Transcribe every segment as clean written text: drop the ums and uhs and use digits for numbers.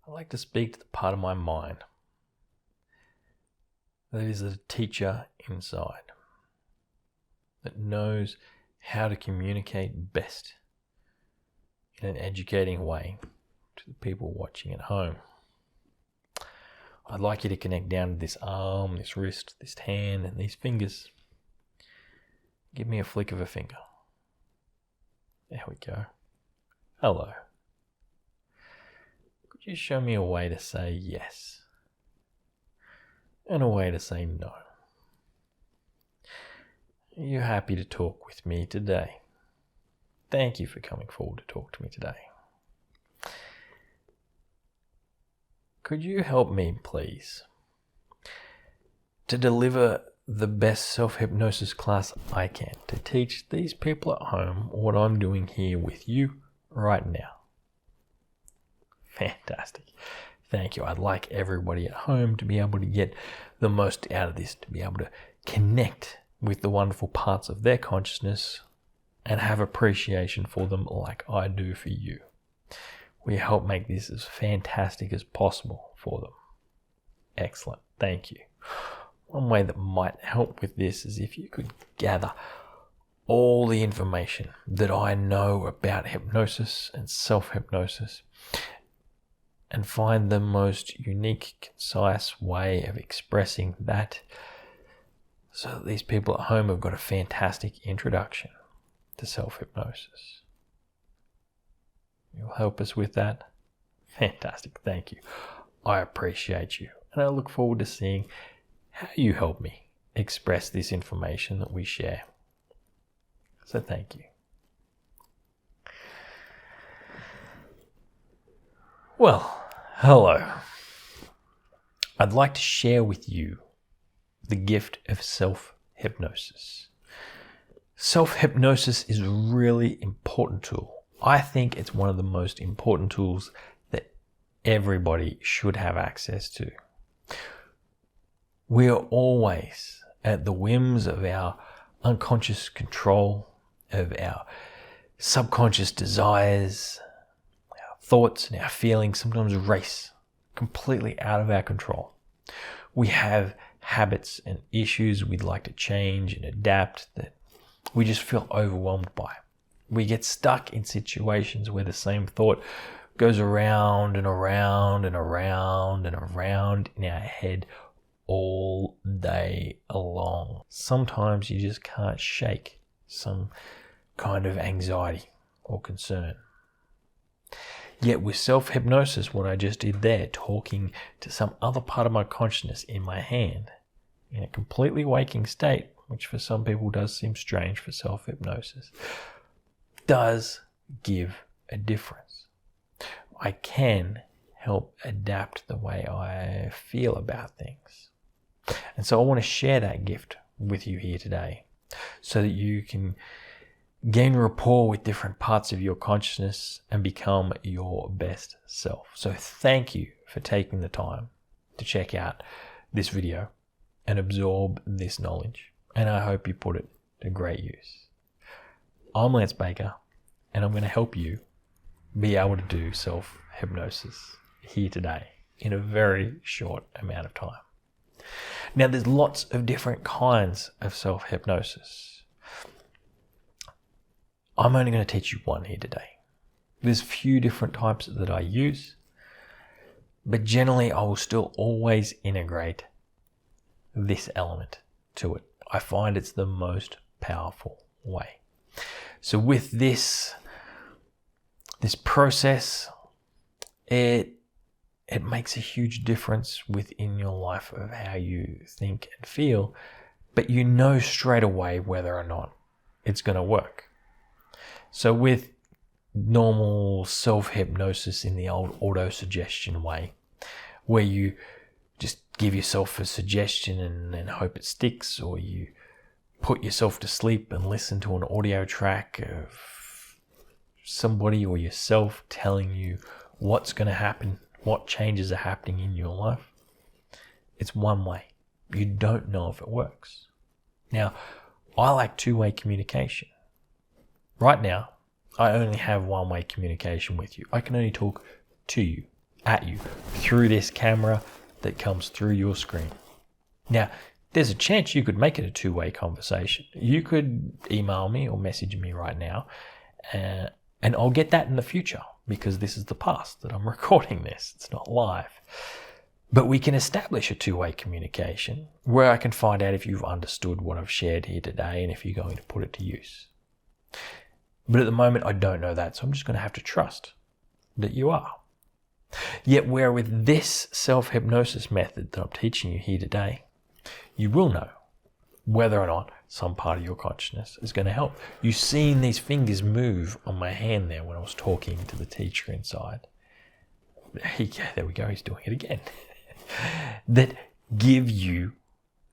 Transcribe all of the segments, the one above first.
I like to speak to the part of my mind that is a teacher inside, that knows how to communicate best in an educating way to the people watching at home. I'd like you to connect down to this arm, this wrist, this hand, and these fingers. Give me a flick of a finger. There we go. Hello. Could you show me a way to say yes and a way to say no? Are you happy to talk with me today? Thank you for coming forward to talk to me today. Could you help me, please, to deliver the best self-hypnosis class I can, to teach these people at home what I'm doing here with you right now? Fantastic. Thank you. I'd like everybody at home to be able to get the most out of this, to be able to connect with the wonderful parts of their consciousness and have appreciation for them like I do for you. We help make this as fantastic as possible for them. Excellent. Thank you. One way that might help with this is if you could gather all the information that I know about hypnosis and self-hypnosis and find the most unique, concise way of expressing that so that these people at home have got a fantastic introduction to self-hypnosis. You'll help us with that? Fantastic, thank you. I appreciate you, and I look forward to seeing how you help me express this information that we share. So thank you. Well, hello. I'd like to share with you the gift of self-hypnosis. Self-hypnosis is a really important tool. I think it's one of the most important tools that everybody should have access to. We are always at the whims of our unconscious control, of our subconscious desires. Our thoughts and our feelings sometimes race completely out of our control. We have habits and issues we'd like to change and adapt that we just feel overwhelmed by. We get stuck in situations where the same thought goes around and around and around and around in our head all day long. Sometimes you just can't shake some kind of anxiety or concern. Yet with self-hypnosis, what I just did there, talking to some other part of my consciousness in my hand, in a completely waking state, which for some people does seem strange for self-hypnosis, does give a difference. I can help adapt the way I feel about things. And so I want to share that gift with you here today so that you can gain rapport with different parts of your consciousness and become your best self. So thank you for taking the time to check out this video and absorb this knowledge. And I hope you put it to great use. I'm Lance Baker, and I'm going to help you be able to do self-hypnosis here today in a very short amount of time. Now, there's lots of different kinds of self-hypnosis. I'm only going to teach you one here today. There's a few different types that I use, but generally I will still always integrate this element to it. I find it's the most powerful way. So with this process, it makes a huge difference within your life of how you think and feel, but you know straight away whether or not it's going to work. So with normal self-hypnosis in the old auto-suggestion way, where you just give yourself a suggestion and hope it sticks, or you put yourself to sleep and listen to an audio track of somebody or yourself telling you what's going to happen, what changes are happening in your life. It's one way. You don't know if it works. Now, I like two-way communication. Right now, I only have one-way communication with you. I can only talk to you at you through this camera that comes through your screen. Now, there's a chance you could make it a two-way conversation. You could email me or message me right now, and I'll get that in the future because this is the past that I'm recording this. It's not live. But we can establish a two-way communication where I can find out if you've understood what I've shared here today and if you're going to put it to use. But at the moment, I don't know that, so I'm just going to have to trust that you are. Yet where with this self-hypnosis method that I'm teaching you here today, you will know whether or not some part of your consciousness is going to help. You've seen these fingers move on my hand there when I was talking to the teacher inside. There we go, he's doing it again. That give you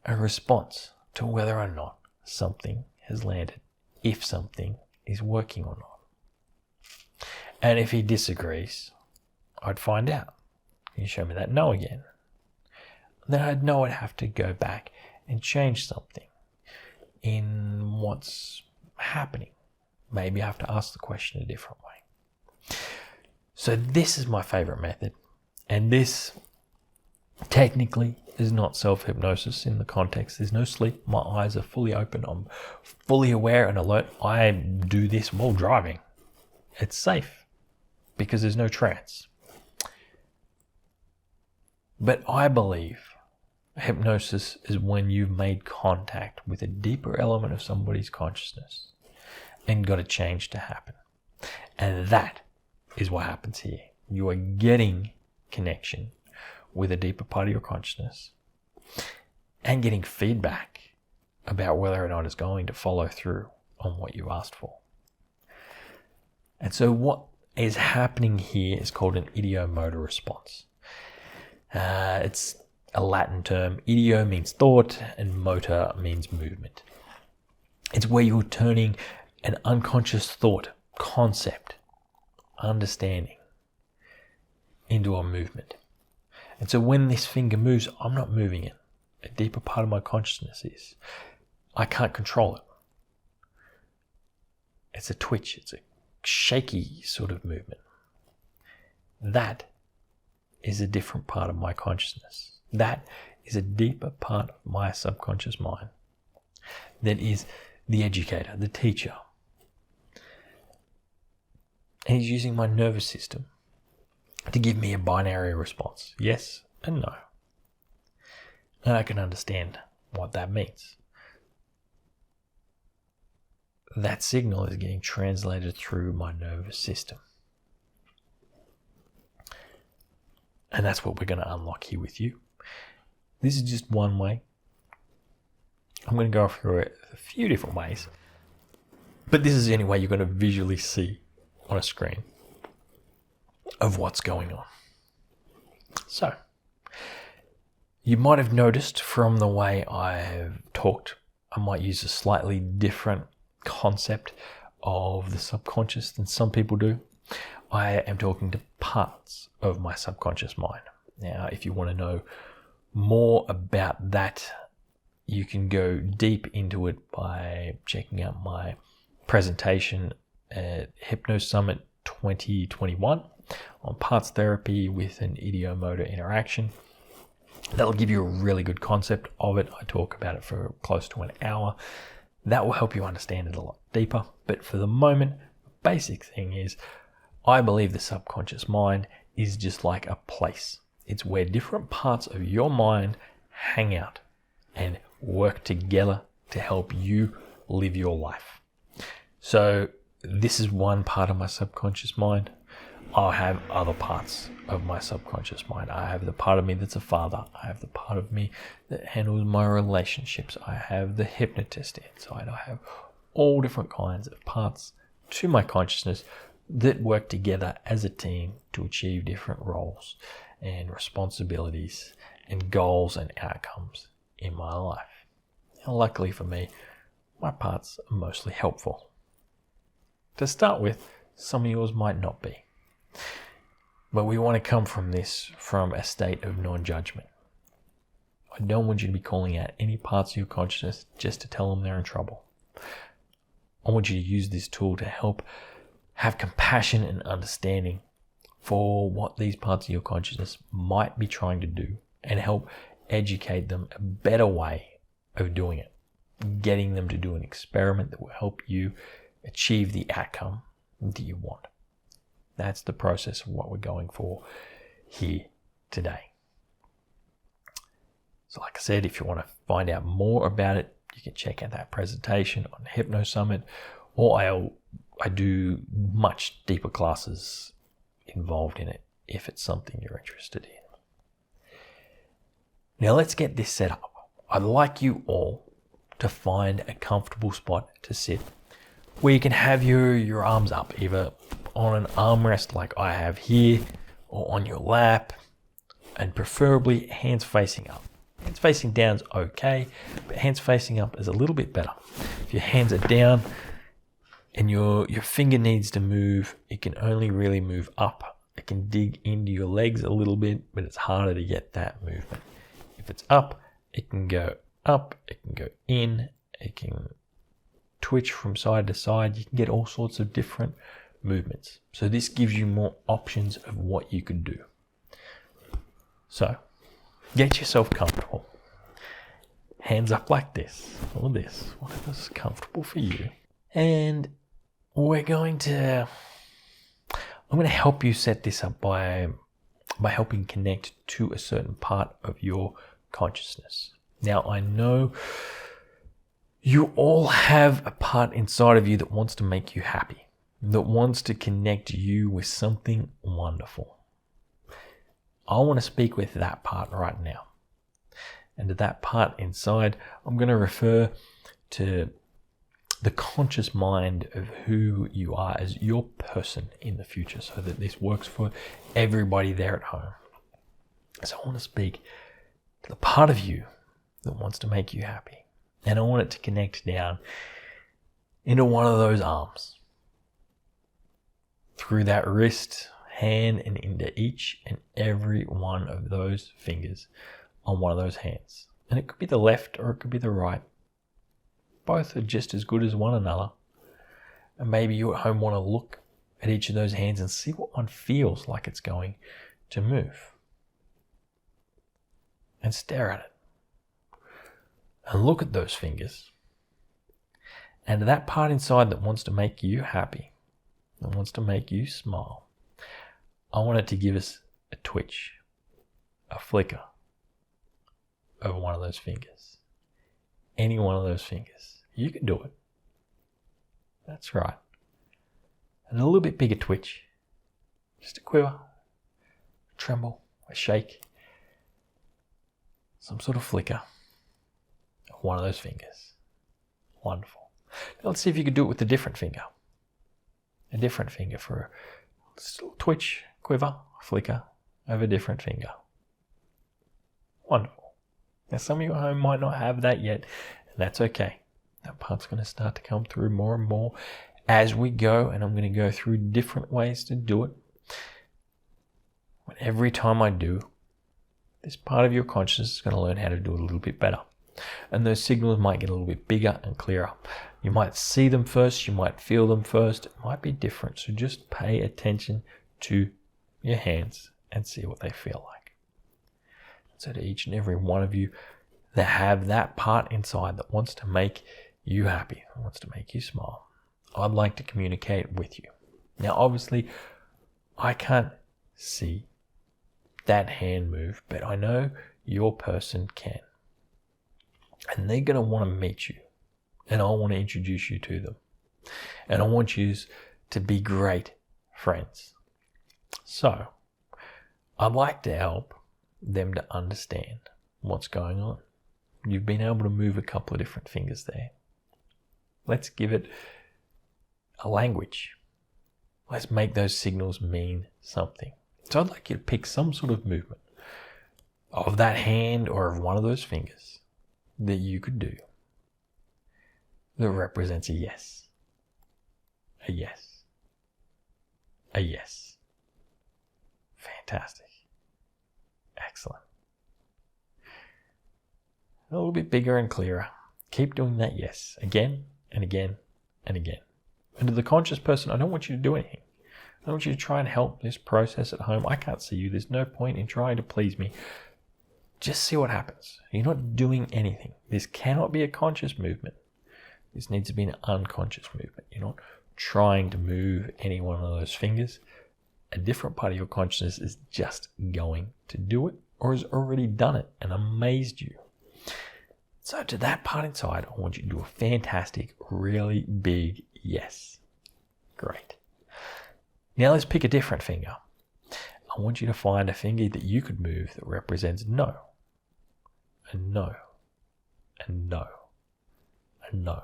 a response to whether or not something has landed, if something is working or not. And if he disagrees, I'd find out. Can you show me that no again? Then I'd know I'd have to go back and change something in what's happening. Maybe I have to ask the question a different way. So this is my favorite method. And this technically is not self-hypnosis in the context. There's no sleep. My eyes are fully open. I'm fully aware and alert. I do this while driving. It's safe because there's no trance. But I believe hypnosis is when you've made contact with a deeper element of somebody's consciousness and got a change to happen. And that is what happens here. You are getting connection with a deeper part of your consciousness and getting feedback about whether or not it's going to follow through on what you asked for. And so what is happening here is called an ideomotor response. It's a Latin term. Ideo means thought and motor means movement. It's where you're turning an unconscious thought, concept, understanding into a movement. And so when this finger moves, I'm not moving it. A deeper part of my consciousness is. I can't control it. It's a twitch. It's a shaky sort of movement. That is a different part of my consciousness. That is a deeper part of my subconscious mind. That is the educator, the teacher. And he's using my nervous system to give me a binary response, yes and no. And I can understand what that means. That signal is getting translated through my nervous system. And that's what we're going to unlock here with you. This is just one way. I'm going to go through it a few different ways. But this is the only way you're going to visually see on a screen of what's going on. So, you might have noticed from the way I've talked, I might use a slightly different concept of the subconscious than some people do. I am talking to parts of my subconscious mind. Now, if you want to know more about that, you can go deep into it by checking out my presentation at Hypno Summit 2021 on parts therapy with an ideomotor interaction. That'll give you a really good concept of it. I talk about it for close to an hour. That will help you understand it a lot deeper. But for the moment, the basic thing is, I believe the subconscious mind is just like a place. It's where different parts of your mind hang out and work together to help you live your life. So this is one part of my subconscious mind. I'll have other parts of my subconscious mind. I have the part of me that's a father. I have the part of me that handles my relationships. I have the hypnotist inside. I have all different kinds of parts to my consciousness that work together as a team to achieve different roles and responsibilities and goals and outcomes in my life. And luckily for me, my parts are mostly helpful. To start with, some of yours might not be. But we want to come from this from a state of non-judgment. I don't want you to be calling out any parts of your consciousness just to tell them they're in trouble. I want you to use this tool to help have compassion and understanding for what these parts of your consciousness might be trying to do and help educate them a better way of doing it, getting them to do an experiment that will help you achieve the outcome that you want. That's the process of what we're going for here today. So like I said, if you want to find out more about it, you can check out that presentation on Hypno Summit, or I do much deeper classes involved in it if it's something you're interested in. Now let's get this set up. I'd like you all to find a comfortable spot to sit where you can have your arms up, either on an armrest like I have here, or on your lap, and preferably hands facing up. Hands facing down is okay, but hands facing up is a little bit better. If your hands are down and your finger needs to move, it can only really move up. It can dig into your legs a little bit, but it's harder to get that movement. If it's up, it can go up, it can go in, it can twitch from side to side. You can get all sorts of different movements. So this gives you more options of what you can do. So get yourself comfortable. Hands up like this, or this, whatever's comfortable for you. And I'm going to help you set this up by helping connect to a certain part of your consciousness. Now, I know you all have a part inside of you that wants to make you happy, that wants to connect you with something wonderful. I want to speak with that part right now. And to that part inside, I'm going to refer to the conscious mind of who you are as your person in the future, so that this works for everybody there at home. So I want to speak to the part of you that wants to make you happy. And I want it to connect down into one of those arms, through that wrist, hand, and into each and every one of those fingers on one of those hands. And it could be the left or it could be the right. Both are just as good as one another. And maybe you at home want to look at each of those hands and see what one feels like it's going to move. And stare at it. And look at those fingers. And that part inside that wants to make you happy, that wants to make you smile, I want it to give us a twitch, a flicker over one of those fingers. Any one of those fingers. You can do it. That's right. And a little bit bigger twitch. Just a quiver, a tremble, a shake, some sort of flicker of one of those fingers. Wonderful. Now let's see if you could do it with a different finger. A different finger for a twitch, quiver, flicker of a different finger. Wonderful. Now some of you at home might not have that yet, and that's okay. That part's going to start to come through more and more as we go, and I'm going to go through different ways to do it. But every time I do, this part of your consciousness is going to learn how to do it a little bit better. And those signals might get a little bit bigger and clearer. You might see them first, you might feel them first. It might be different, so just pay attention to your hands and see what they feel like. So to each and every one of you that have that part inside that wants to make you happy, wants to make you smile, I'd like to communicate with you. Now obviously I can't see that hand move, but I know your person can. And they're going to want to meet you. And I want to introduce you to them. And I want you to be great friends. So I'd like to help them to understand what's going on. You've been able to move a couple of different fingers there. Let's give it a language. Let's make those signals mean something. So I'd like you to pick some sort of movement of that hand or of one of those fingers that you could do that represents a yes. A yes. A yes. Fantastic. Excellent. A little bit bigger and clearer. Keep doing that yes again and again and again. And to the conscious person, I don't want you to do anything. I want you to try and help this process at home. I can't see you. There's no point in trying to please me. Just see what happens. You're not doing anything. This cannot be a conscious movement. This needs to be an unconscious movement. You're not trying to move any one of those fingers. A different part of your consciousness is just going to do it, or has already done it and amazed you. So to that part inside, I want you to do a fantastic, really big yes. Great. Now let's pick a different finger. I want you to find a finger that you could move that represents no, and no, and no, and no.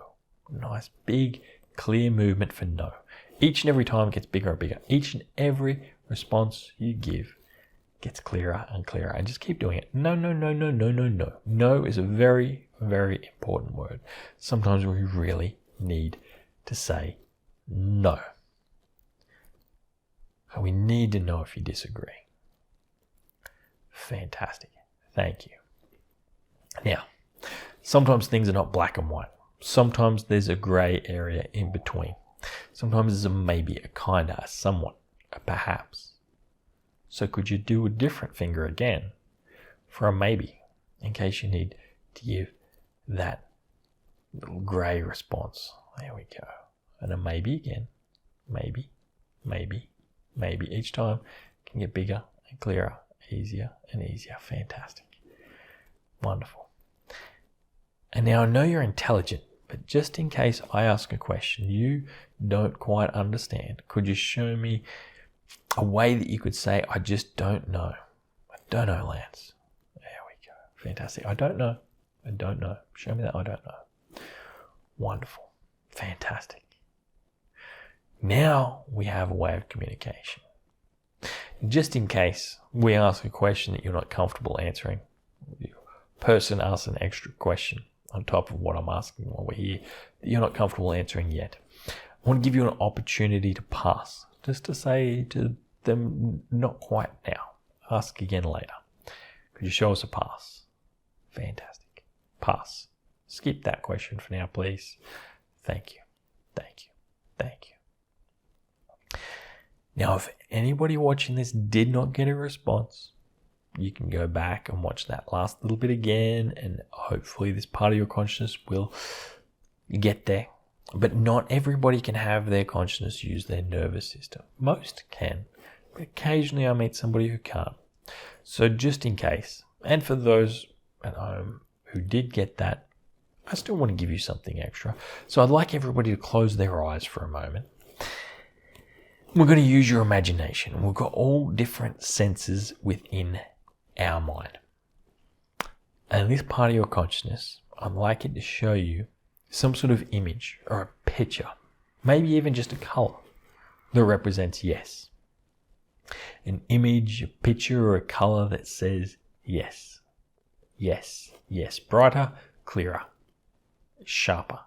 Nice, big, clear movement for no. Each and every time it gets bigger and bigger. Each and every response you give gets clearer and clearer. And just keep doing it. No, no, no, no, no, no, no. No is a very, very important word. Sometimes we really need to say no. And we need to know if you disagree. Fantastic. Thank you. Now, sometimes things are not black and white. Sometimes there's a grey area in between. Sometimes there's a maybe, a kinda, a somewhat, a perhaps. So could you do a different finger again for a maybe, in case you need to give that little grey response? There we go. And a maybe again. Maybe, maybe, maybe. Each time can get bigger and clearer, easier and easier. Fantastic. Wonderful. And now I know you're intelligent, but just in case I ask a question you don't quite understand, could you show me a way that you could say, I just don't know? I don't know, Lance. There we go. Fantastic. I don't know. I don't know. Show me that I don't know. Wonderful. Fantastic. Now we have a way of communication. Just in case we ask a question that you're not comfortable answering, the person asks an extra question on top of what I'm asking while we're here that you're not comfortable answering yet. I want to give you an opportunity to pass, just to say to them, not quite now. Ask again later. Could you show us a pass? Fantastic. Pass. Skip that question for now, please. Thank you. Thank you. Thank you. Now, if anybody watching this did not get a response, you can go back and watch that last little bit again, and hopefully this part of your consciousness will get there. But not everybody can have their consciousness use their nervous system. Most can, but occasionally I meet somebody who can't. So just in case, and for those at home who did get that, I still want to give you something extra. So I'd like everybody to close their eyes for a moment. We're going to use your imagination. We've got all different senses within our mind. And this part of your consciousness, I'd like it to show you some sort of image or a picture, maybe even just a color that represents yes. An image, a picture, or a color that says yes. Yes, yes. Brighter, clearer, sharper.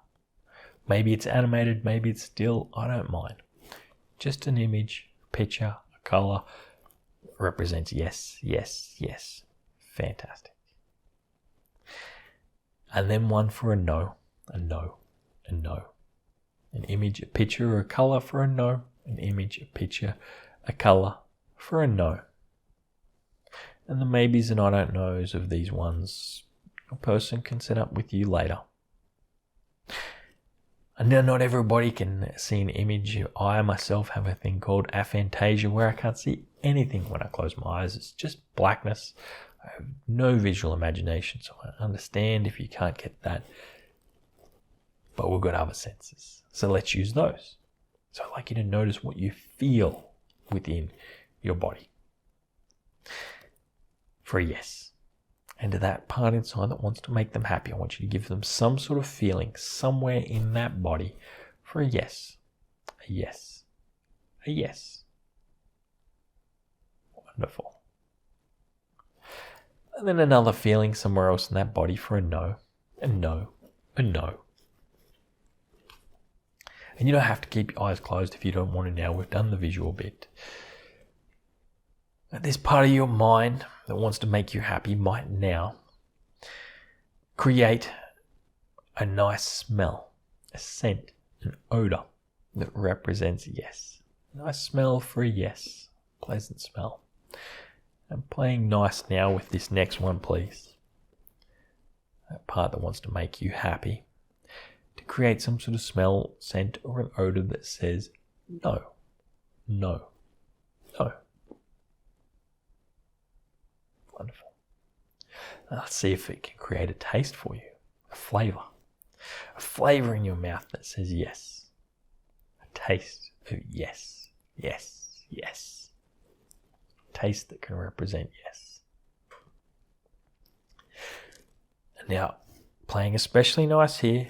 Maybe it's animated, maybe it's still, I don't mind. Just an image, a picture, a color represents yes, yes, yes. Fantastic. And then one for a no, a no, a no. An image, a picture, or a color for a no. An image, a picture, a color for a no. And the maybes and I don't knows of these ones, a person can set up with you later. And now not everybody can see an image. I myself have a thing called aphantasia where I can't see anything when I close my eyes. It's just blackness. I have no visual imagination, so I understand if you can't get that. But we've got other senses, so let's use those. So I'd like you to notice what you feel within your body for a yes. And to that part inside that wants to make them happy, I want you to give them some sort of feeling somewhere in that body for a yes. A yes. A yes. Wonderful. And then another feeling somewhere else in that body for a no. A no. A no. And you don't have to keep your eyes closed if you don't want to now. We've done the visual bit. This part of your mind that wants to make you happy might now create a nice smell, a scent, an odor that represents yes. Nice smell for a yes. Pleasant smell. I'm playing nice now with this next one, please. That part that wants to make you happy. To create some sort of smell, scent, or an odor that says no, no, no. Wonderful. Now let's see if it can create a taste for you. A flavor. A flavor in your mouth that says yes. A taste of yes, yes, yes. Taste that can represent yes. And now, playing especially nice here,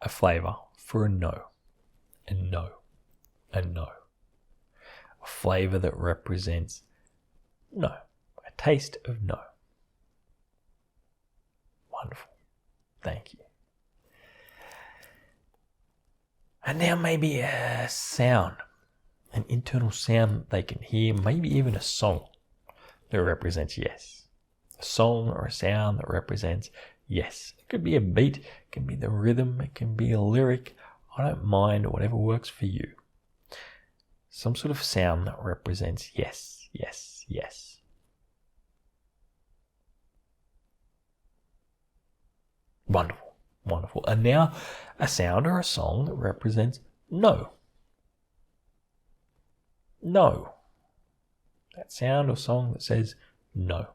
a flavor for a no, a no, a no. A flavor that represents no, a taste of no. Wonderful. Thank you. And now maybe a sound, an internal sound they can hear, maybe even a song that represents yes. A song or a sound that represents yes. It could be a beat, it can be the rhythm, it can be a lyric. I don't mind, whatever works for you. Some sort of sound that represents yes, yes, yes. Wonderful. Wonderful. And now a sound or a song that represents no. No. That sound or song that says no.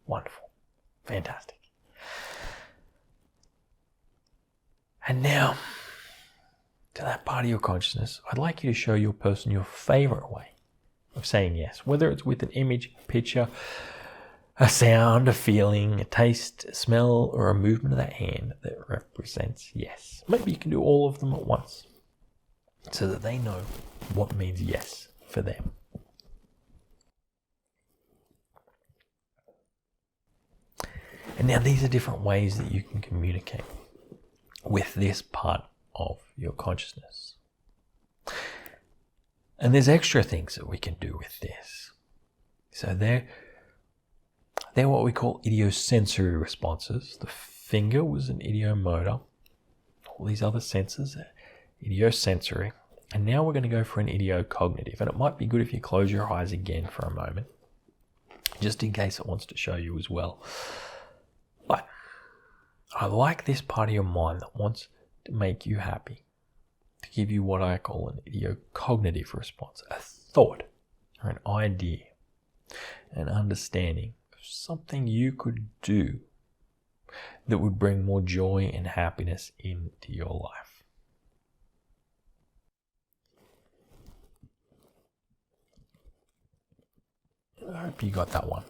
Wonderful. Fantastic. And now, to that part of your consciousness, I'd like you to show your person your favorite way of saying yes, whether it's with an image, a picture, a sound, a feeling, a taste, a smell, or a movement of that hand that represents yes. Maybe you can do all of them at once so that they know what means yes for them. And now these are different ways that you can communicate with this part of your consciousness. And there's extra things that we can do with this. So they're what we call idiosensory responses. The finger was an ideomotor. All these other senses are idiosensory. And now we're going to go for an ideocognitive. And it might be good if you close your eyes again for a moment, just in case it wants to show you as well. But I like this part of your mind that wants to make you happy, to give you what I call an ideocognitive response, a thought or an idea, an understanding of something you could do that would bring more joy and happiness into your life. I hope you got that one.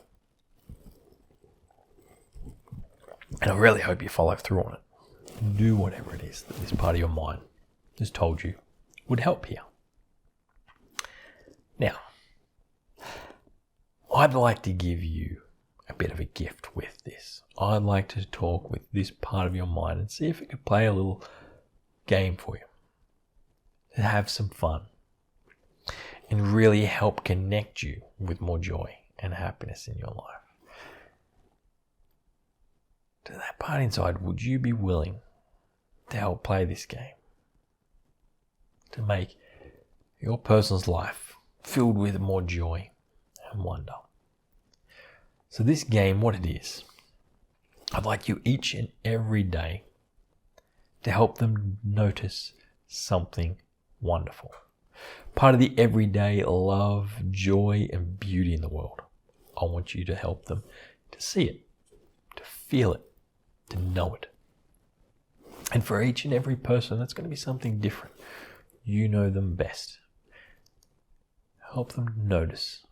And I really hope you follow through on it. Do whatever it is that this part of your mind has told you would help here. Now, I'd like to give you a bit of a gift with this. I'd like to talk with this part of your mind and see if it could play a little game for you. To have some fun and really help connect you with more joy and happiness in your life. To that part inside, would you be willing to help play this game? To make your person's life filled with more joy and wonder. So this game, what it is, I'd like you each and every day to help them notice something wonderful. Part of the everyday love, joy, and beauty in the world. I want you to help them to see it, to feel it, to know it. And for each and every person, that's going to be something different. You know them best. Help them notice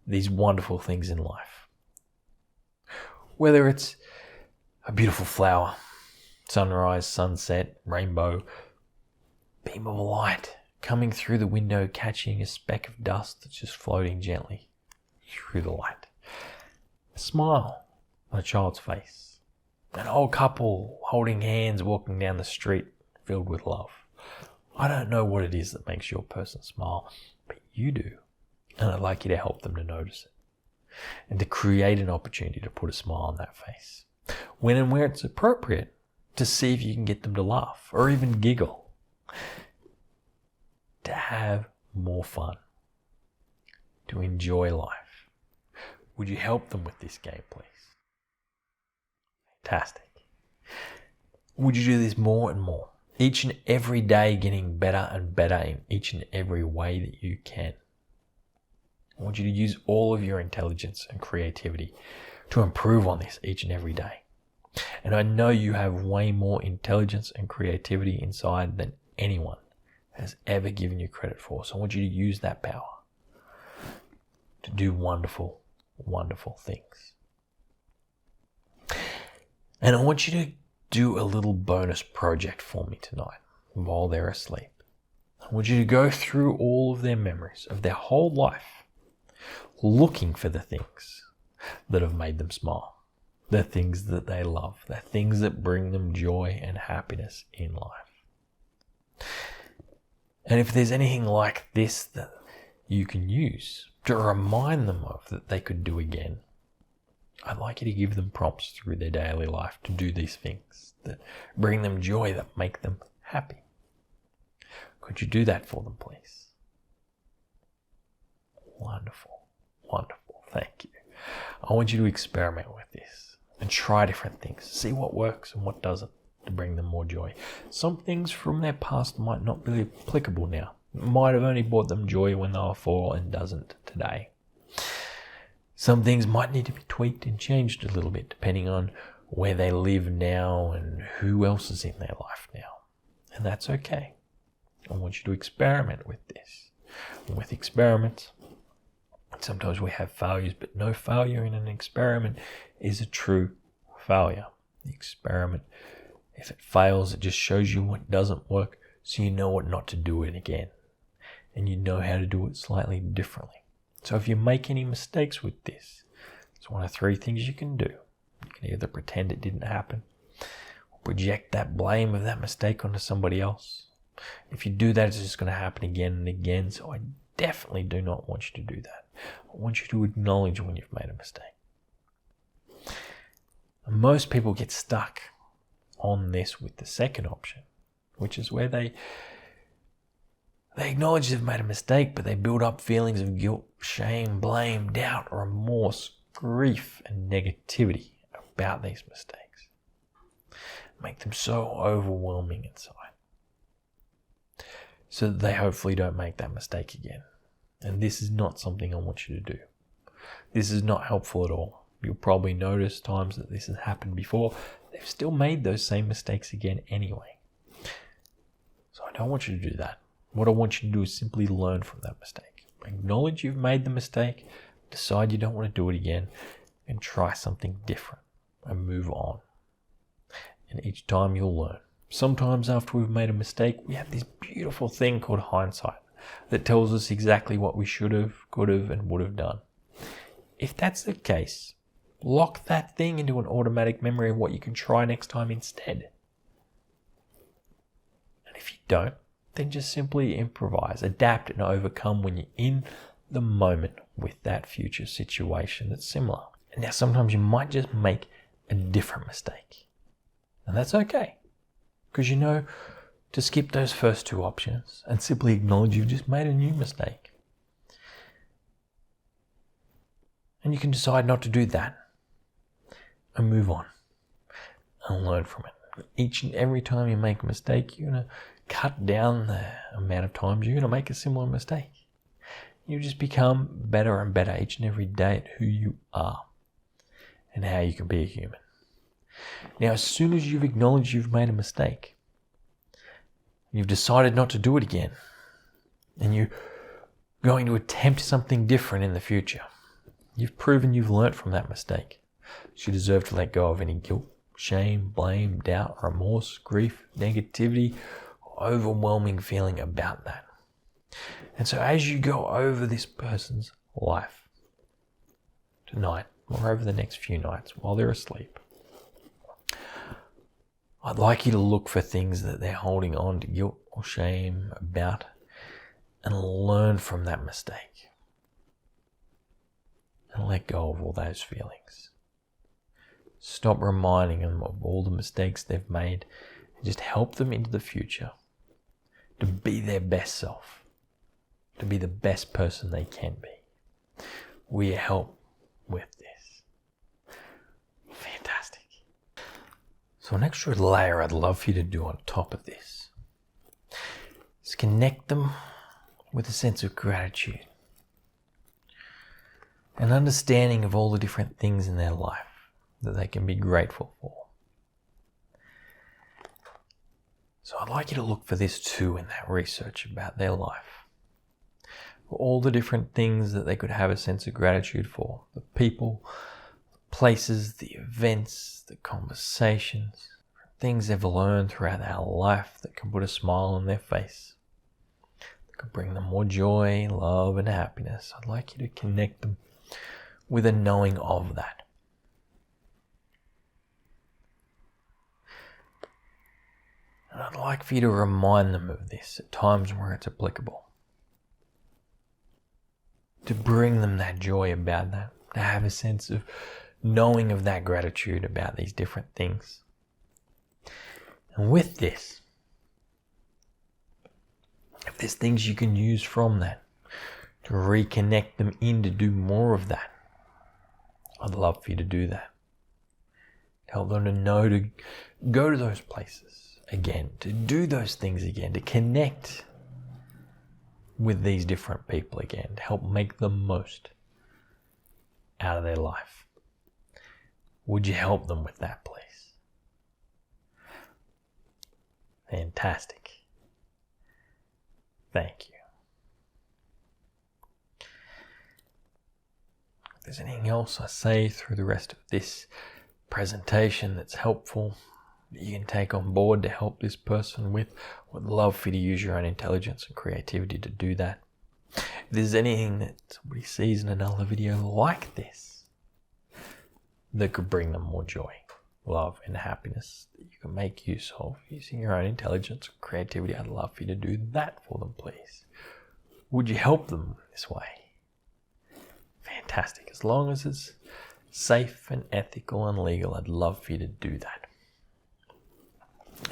these wonderful things in life. Whether it's a beautiful flower, sunrise, sunset, rainbow, beam of light coming through the window, catching a speck of dust that's just floating gently through the light. A smile on a child's face. An old couple holding hands walking down the street filled with love. I don't know what it is that makes your person smile, but you do. And I'd like you to help them to notice it. And to create an opportunity to put a smile on that face. When and where it's appropriate, to see if you can get them to laugh or even giggle, to have more fun, to enjoy life. Would you help them with this game, please? Fantastic. Would you do this more and more? Each and every day getting better and better in each and every way that you can. I want you to use all of your intelligence and creativity to improve on this each and every day. And I know you have way more intelligence and creativity inside than anyone has ever given you credit for. So I want you to use that power to do wonderful, wonderful things. And I want you to do a little bonus project for me tonight while they're asleep. I want you to go through all of their memories of their whole life, looking for the things that have made them smile, the things that they love, the things that bring them joy and happiness in life. And if there's anything like this that you can use to remind them of that they could do again, I'd like you to give them prompts through their daily life to do these things that bring them joy, that make them happy. Could you do that for them, please? Wonderful, wonderful, thank you. I want you to experiment with this and try different things. See what works and what doesn't to bring them more joy. Some things from their past might not be applicable now. It might have only brought them joy when they were 4 and doesn't today. Some things might need to be tweaked and changed a little bit depending on where they live now and who else is in their life now. And that's okay. I want you to experiment with this. And with experiments, sometimes we have failures, but no failure in an experiment is a true failure. The experiment, if it fails, it just shows you what doesn't work, so you know what not to do it again. And you know how to do it slightly differently. So if you make any mistakes with this, it's one of 3 things you can do. You can either pretend it didn't happen, or project that blame of that mistake onto somebody else. If you do that, it's just going to happen again and again. So I definitely do not want you to do that. I want you to acknowledge when you've made a mistake. And most people get stuck on this with the second option, which is where they acknowledge they've made a mistake, but they build up feelings of guilt, shame, blame, doubt, remorse, grief, and negativity about these mistakes. Make them so overwhelming inside, so that they hopefully don't make that mistake again. And this is not something I want you to do. This is not helpful at all. You'll probably notice times that this has happened before. They've still made those same mistakes again anyway. So I don't want you to do that. What I want you to do is simply learn from that mistake. Acknowledge you've made the mistake, decide you don't want to do it again, and try something different and move on. And each time you'll learn. Sometimes after we've made a mistake, we have this beautiful thing called hindsight that tells us exactly what we should have, could have, and would have done. If that's the case, lock that thing into an automatic memory of what you can try next time instead. And if you don't, then just simply improvise, adapt, and overcome when you're in the moment with that future situation that's similar. And now sometimes you might just make a different mistake. And that's okay, because you know to skip those first 2 options and simply acknowledge you've just made a new mistake. And you can decide not to do that and move on and learn from it. Each and every time you make a mistake, you're going to cut down the amount of times you're going to make a similar mistake. You just become better and better each and every day at who you are and how you can be a human. Now, as soon as you've acknowledged you've made a mistake, you've decided not to do it again, and you're going to attempt something different in the future, you've proven you've learnt from that mistake. So you deserve to let go of any guilt, shame, blame, doubt, remorse, grief, negativity, overwhelming feeling about that. And so as you go over this person's life tonight, or over the next few nights while they're asleep, I'd like you to look for things that they're holding on to guilt or shame about and learn from that mistake. And let go of all those feelings. Stop reminding them of all the mistakes they've made and just help them into the future to be their best self, to be the best person they can be. We help with this. Fantastic. So an extra layer I'd love for you to do on top of this is connect them with a sense of gratitude, an understanding of all the different things in their life that they can be grateful for. So I'd like you to look for this too in that research about their life. For all the different things that they could have a sense of gratitude for. The people, the places, the events, the conversations, things they've learned throughout their life that can put a smile on their face. That could bring them more joy, love and happiness. I'd like you to connect them with a knowing of that. And I'd like for you to remind them of this at times where it's applicable. To bring them that joy about that. To have a sense of knowing of that gratitude about these different things. And with this, if there's things you can use from that to reconnect them in to do more of that, I'd love for you to do that. Help them to know to go to those places again, to do those things again, to connect with these different people again, to help make the most out of their life. Would you help them with that, please? Fantastic. Thank you. If there's anything else I say through the rest of this presentation that's helpful, that you can take on board to help this person with, would love for you to use your own intelligence and creativity to do that. If there's anything that somebody sees in another video like this that could bring them more joy, love and happiness that you can make use of using your own intelligence and creativity, I'd love for you to do that for them, please. Would you help them this way? Fantastic. As long as it's safe and ethical and legal, I'd love for you to do that.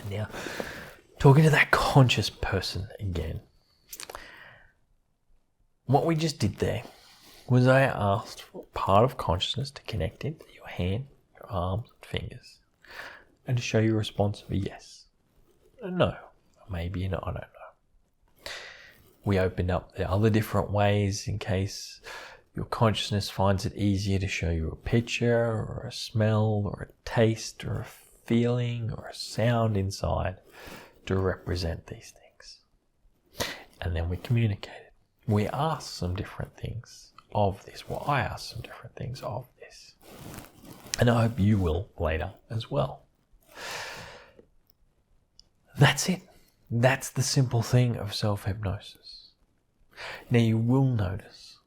And now, talking to that conscious person again. What we just did there was I asked for part of consciousness to connect into your hand, your arms and fingers, and to show you a response of a yes, a no, maybe an I don't know. We opened up the other different ways in case your consciousness finds it easier to show you a picture or a smell or a taste or a feeling or a sound inside to represent these things. And then we communicated. We asked some different things of this. Well, I asked some different things of this. And I hope you will later as well. That's it. That's the simple thing of self-hypnosis. Now you will notice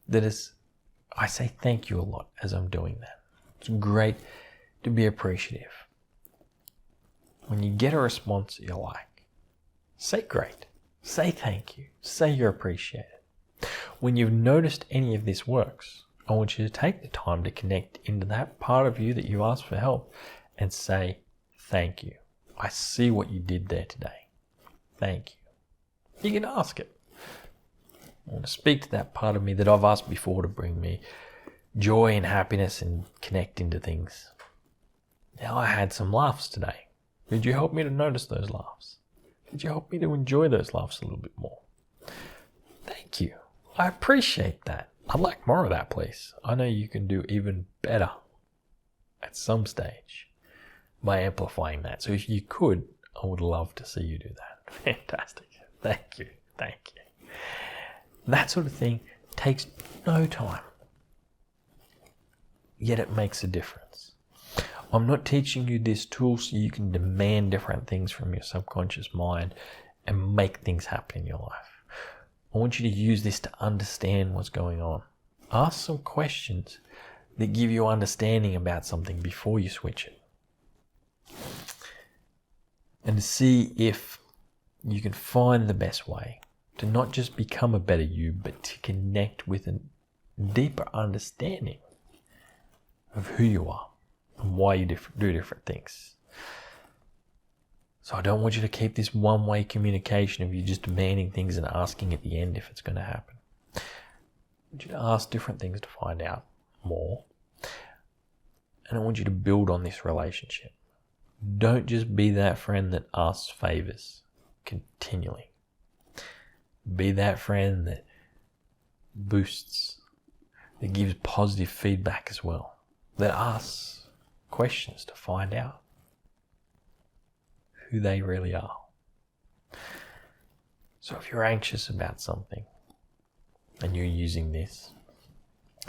that as I say thank you a lot as I'm doing that. It's great to be appreciative. When you get a response you like, say great, say thank you, say you're appreciated. When you've noticed any of this works, I want you to take the time to connect into that part of you that you asked for help and say thank you. I see what you did there today. Thank you. You can ask it. I want to speak to that part of me that I've asked before to bring me joy and happiness and connect into things. Now I had some laughs today. Did you help me to notice those laughs? Did you help me to enjoy those laughs a little bit more? Thank you. I appreciate that. I'd like more of that, please. I know you can do even better at some stage by amplifying that. So if you could, I would love to see you do that. Fantastic. Thank you. Thank you. That sort of thing takes no time, yet it makes a difference. I'm not teaching you this tool so you can demand different things from your subconscious mind and make things happen in your life. I want you to use this to understand what's going on. Ask some questions that give you understanding about something before you switch it. And to see if you can find the best way to not just become a better you, but to connect with a deeper understanding of who you are, and why you do different things. So I don't want you to keep this one-way communication of you just demanding things and asking at the end if it's going to happen. I want you to ask different things to find out more. And I want you to build on this relationship. Don't just be that friend that asks favors continually. Be that friend that boosts, that gives positive feedback as well, that asks questions to find out who they really are. So if you're anxious about something and you're using this,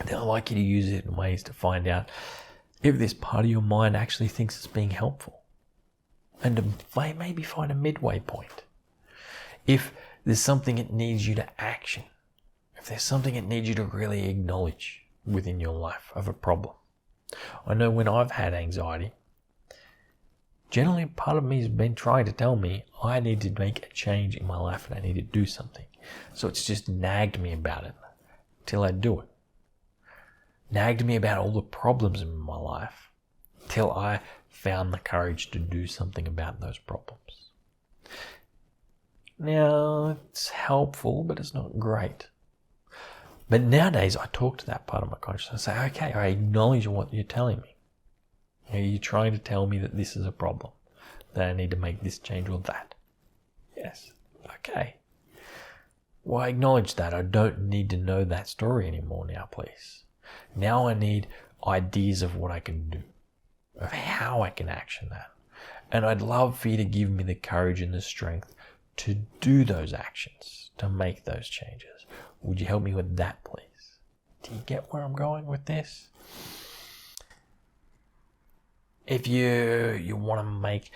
then I'd like you to use it in ways to find out if this part of your mind actually thinks it's being helpful, and to maybe find a midway point. If there's something it needs you to action, if there's something it needs you to really acknowledge within your life of a problem. I know when I've had anxiety, generally part of me has been trying to tell me I need to make a change in my life and I need to do something. So it's just nagged me about it till I do it. Nagged me about all the problems in my life till I found the courage to do something about those problems. Now, it's helpful, but it's not great. But nowadays, I talk to that part of my consciousness. I say, okay, I acknowledge what you're telling me. Are you trying to tell me that this is a problem? That I need to make this change or that? Yes. Okay. Well, I acknowledge that. I don't need to know that story anymore now, please. Now I need ideas of what I can do, of how I can action that. And I'd love for you to give me the courage and the strength to do those actions, to make those changes. Would you help me with that, please? Do you get where I'm going with this? If you want to make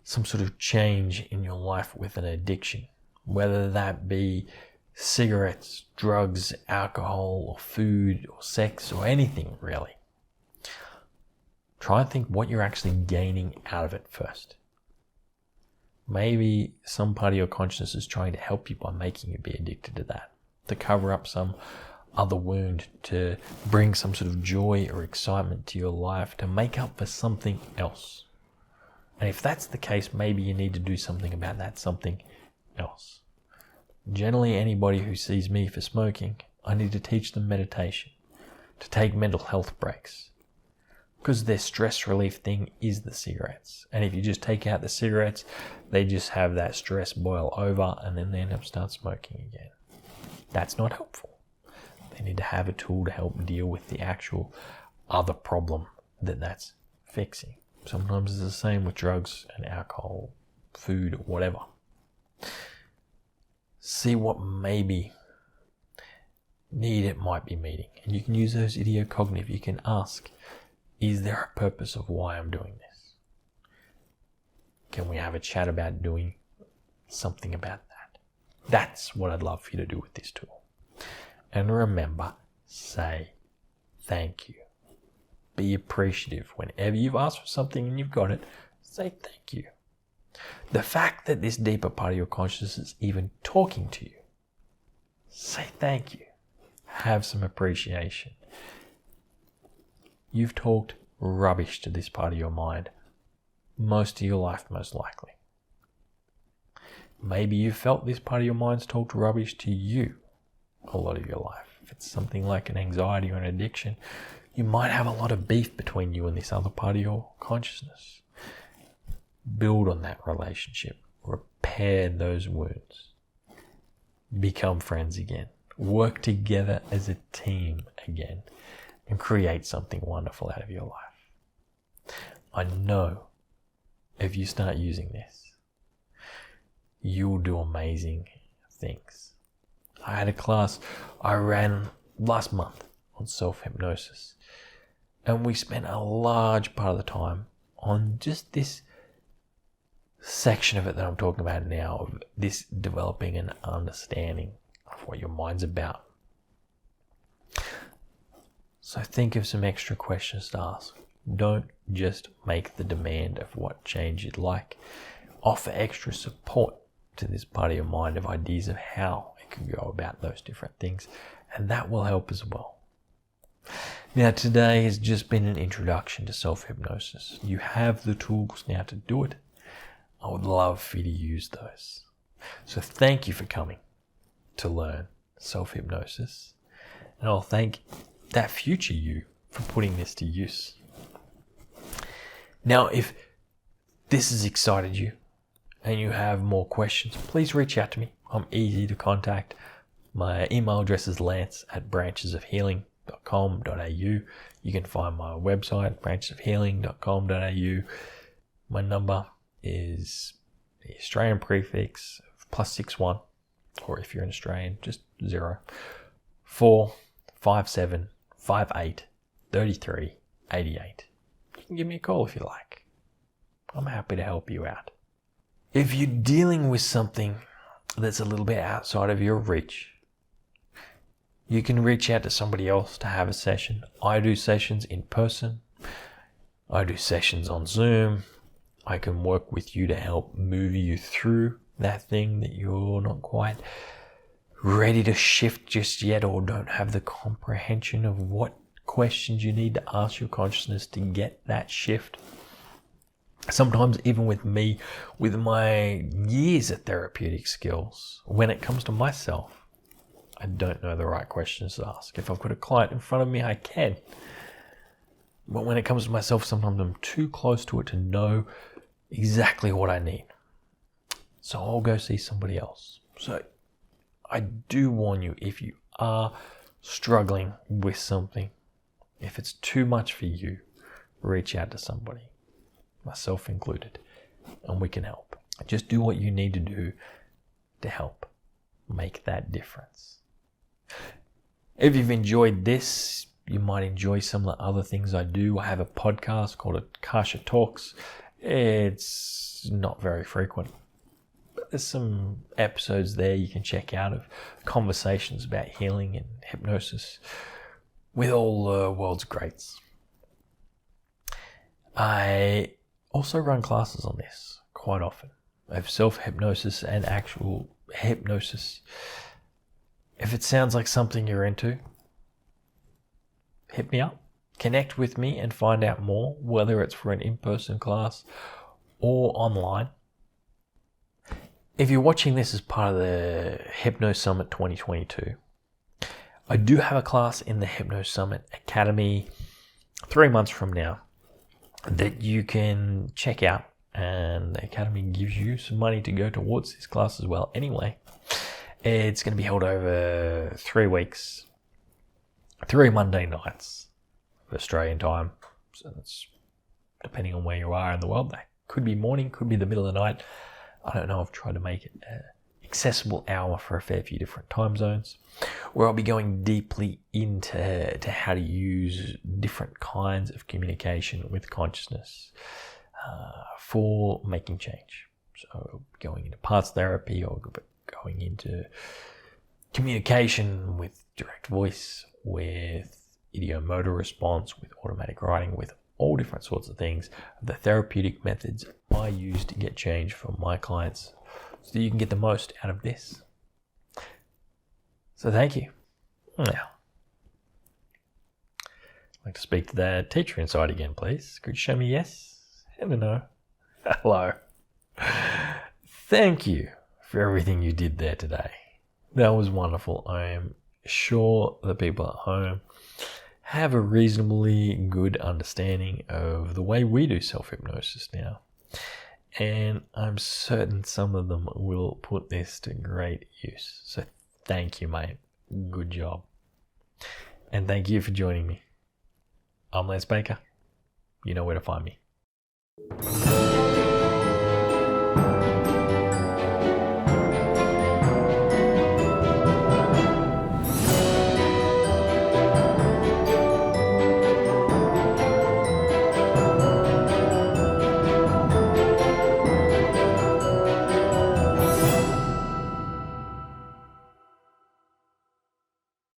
some sort of change in your life with an addiction, whether that be cigarettes, drugs, alcohol, or food, or sex, or anything really, try and think what you're actually gaining out of it first. Maybe some part of your consciousness is trying to help you by making you be addicted to that, to cover up some other wound, to bring some sort of joy or excitement to your life, to make up for something else. And if that's the case, maybe you need to do something about that something else. Generally, anybody who sees me for smoking, I need to teach them meditation, to take mental health breaks. Because their stress relief thing is the cigarettes. And if you just take out the cigarettes, they just have that stress boil over and then they end up start smoking again. That's not helpful. They need to have a tool to help deal with the actual other problem that's fixing. Sometimes it's the same with drugs and alcohol, food, or whatever. See what maybe need it might be meeting. And you can use those ideocognitive. You can ask, is there a purpose of why I'm doing this? Can we have a chat about doing something about that? That's what I'd love for you to do with this tool. And remember, say thank you. Be appreciative. Whenever you've asked for something and you've got it, say thank you. The fact that this deeper part of your consciousness is even talking to you, say thank you. Have some appreciation. You've talked rubbish to this part of your mind most of your life, most likely. Maybe you felt this part of your mind's talked rubbish to you a lot of your life. If it's something like an anxiety or an addiction, you might have a lot of beef between you and this other part of your consciousness. Build on that relationship. Repair those wounds. Become friends again. Work together as a team again and create something wonderful out of your life. I know if you start using this, you'll do amazing things. I had a class I ran last month on self-hypnosis, and we spent a large part of the time on just this section of it that I'm talking about now, of this developing an understanding of what your mind's about. So think of some extra questions to ask. Don't just make the demand of what change you'd like. Offer extra support to this part of your mind of ideas of how it can go about those different things, and that will help as well. Now, today has just been an introduction to self-hypnosis. You have the tools now to do it. I would love for you to use those. So thank you for coming to learn self-hypnosis. And I'll thank that future you for putting this to use. Now, if this has excited you and you have more questions, please reach out to me. I'm easy to contact. My email address is lance@branchesofhealing.com.au. You can find my website, branchesofhealing.com.au. My number is the Australian prefix of +61, or if you're an Australian, just 0457583388. You can give me a call if you like. I'm happy to help you out. If you're dealing with something that's a little bit outside of your reach, you can reach out to somebody else to have a session. I do sessions in person. I do sessions on Zoom. I can work with you to help move you through that thing that you're not quite ready to shift just yet, or don't have the comprehension of what questions you need to ask your consciousness to get that shift. Sometimes even with me, with my years of therapeutic skills, when it comes to myself, I don't know the right questions to ask. If I've got a client in front of me, I can. But when it comes to myself, sometimes I'm too close to it to know exactly what I need. So I'll go see somebody else. So I do warn you, if you are struggling with something, if it's too much for you, reach out to somebody, myself included, and we can help. Just do what you need to do to help make that difference. If you've enjoyed this, you might enjoy some of the other things I do. I have a podcast called Akasha Talks. It's not very frequent, but there's some episodes there you can check out of conversations about healing and hypnosis with all the world's greats. I also run classes on this quite often. I have self-hypnosis and actual hypnosis. If it sounds like something you're into, hit me up. Connect with me and find out more, whether it's for an in-person class or online. If you're watching this as part of the Hypno Summit 2022, I do have a class in the Hypno Summit Academy 3 months from now that you can check out, and the Academy gives you some money to go towards this class as well anyway. It's going to be held over 3 weeks, 3 Monday nights for Australian time. So that's depending on where you are in the world. That could be morning, could be the middle of the night. I don't know. I've tried to make it an accessible hour for a fair few different time zones, where I'll be going deeply into how to use different kinds of communication with consciousness for making change. So going into parts therapy, or going into communication with direct voice, with ideomotor response, with automatic writing, with all different sorts of things, the therapeutic methods I use to get change for my clients, so that you can get the most out of this. So thank you. Now, I'd like to speak to that teacher inside again, please. Could you show me yes and a no? Hello. Thank you for everything you did there today. That was wonderful. I am sure the people at home have a reasonably good understanding of the way we do self-hypnosis now. And I'm certain some of them will put this to great use. So thank you, mate. Good job. And thank you for joining me. I'm Lance Baker. You know where to find me.